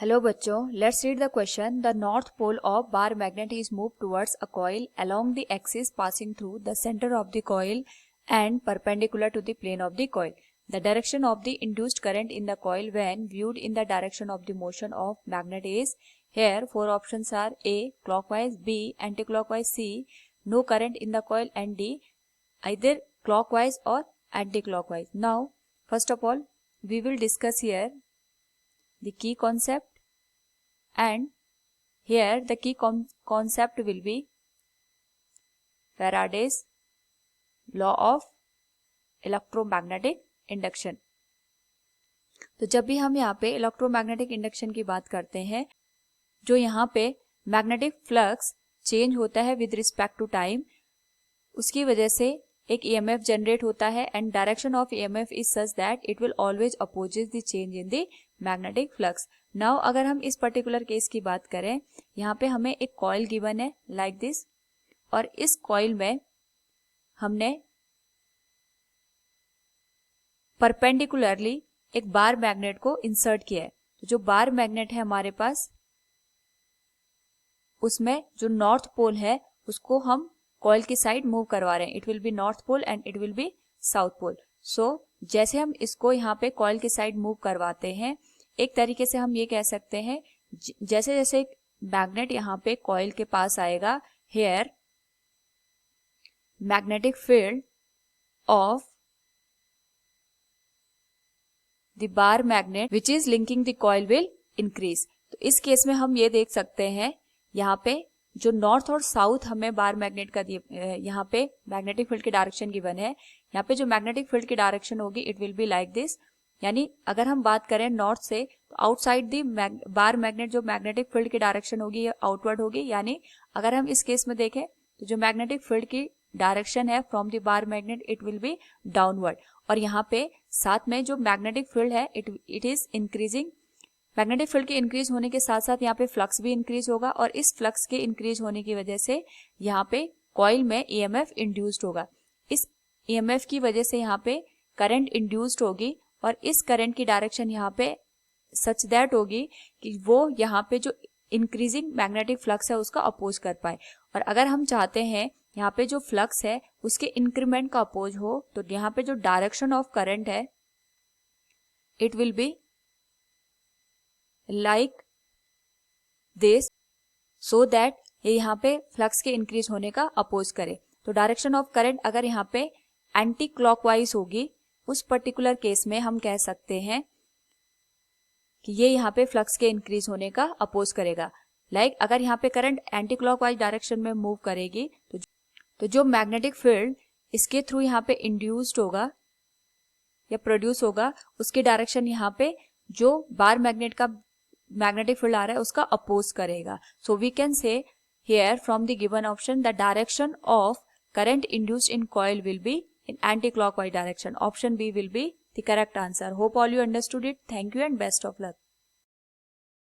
Hello बच्चों, let's read the question. The north pole of bar magnet is move towards a coil along the axis passing through the centre of the coil and perpendicular to the plane of the coil. The direction of the induced current in the coil when viewed in the direction of the motion of magnet is. Here four options are: A clockwise, B anticlockwise, C no current in the coil, and D either clockwise or anticlockwise. Now first of all we will discuss here the key concept, and here the key concept will be Faraday's law of electromagnetic induction. तो जब भी हम यहाँ पे electromagnetic induction की बात करते हैं, जो यहाँ पे मैग्नेटिक फ्लक्स चेंज होता है विद रिस्पेक्ट टू टाइम, उसकी वजह से एक ईएमएफ जनरेट होता है and direction of EMF is such that it will always opposes the change in the magnetic flux. Now अगर हम इस पर्टिकुलर केस की बात करें, यहाँ पे हमें एक कॉइल गिवन है लाइक दिस, और इस कॉइल में हमने परपेंडिकुलरली एक बार मैग्नेट को इंसर्ट किया है. तो जो बार मैग्नेट है हमारे पास, उसमें जो नॉर्थ पोल है उसको हम कॉइल की साइड मूव करवा रहे हैं. It will be north pole and it will be south pole. So जैसे हम इसको यहाँ पे कॉइल की साइड मूव करवाते हैं, एक तरीके से हम ये कह सकते हैं जैसे जैसे मैग्नेट यहाँ पे कॉइल के पास आएगा, here magnetic field of the bar magnet which is linking the coil will increase. तो इस केस में हम ये देख सकते हैं यहाँ पे जो नॉर्थ और साउथ हमें बार मैग्नेट का यहाँ पे मैग्नेटिक फील्ड की डायरेक्शन गिवन है, यहाँ पे जो मैग्नेटिक फील्ड की डायरेक्शन होगी it will be like this. यानी अगर हम बात करें नॉर्थ से, तो आउटसाइड दी बार मैग्नेट जो मैग्नेटिक फील्ड की डायरेक्शन होगी ये आउटवर्ड होगी. यानी अगर हम इस केस में देखें तो जो मैग्नेटिक फील्ड की डायरेक्शन है from the bar magnet it will B downward. और यहाँ पे साथ में जो मैग्नेटिक फील्ड है it is increasing. Magnetic field के इंक्रीज होने के साथ साथ यहाँ पे फ्लक्स भी इंक्रीज होगा, और इस फ्लक्स के इंक्रीज होने की वजह से यहाँ पे कॉइल में ईएमएफ इंड्यूस्ड होगा. इस ईएमएफ की वजह से यहाँ पे करंट इंड्यूस्ड होगी, और इस करंट की डायरेक्शन यहाँ पे सच दैट होगी कि वो यहाँ पे जो इंक्रीजिंग मैग्नेटिक फ्लक्स है उसका अपोज कर पाए. और अगर हम चाहते हैं यहाँ पे जो फ्लक्स है उसके इंक्रीमेंट का अपोज हो, तो यहाँ पे जो डायरेक्शन ऑफ करंट है it will be like this, so that ये यहाँ पे फ्लक्स के इंक्रीज होने का अपोज करे. तो डायरेक्शन ऑफ करंट अगर यहाँ पे एंटी क्लॉकवाइज होगी, उस पर्टिकुलर केस में हम कह सकते हैं कि ये यहाँ पे फ्लक्स के इंक्रीज होने का अपोज करेगा. लाइक अगर यहाँ पे करंट एंटी क्लॉकवाइज डायरेक्शन में मूव करेगी तो जो मैग्नेटिक फील्ड इसके थ्रू यहाँ पे इंड्यूस्ड होगा या प्रोड्यूस होगा, उसकी डायरेक्शन यहाँ पे जो बार मैग्नेट का मैग्नेटिक फील्ड आ रहा है उसका अपोज करेगा. So we can say here from the given option the direction of current induced in coil will be in anti-clockwise direction. Option B will be the correct answer. Hope all you understood it. Thank you and best of luck.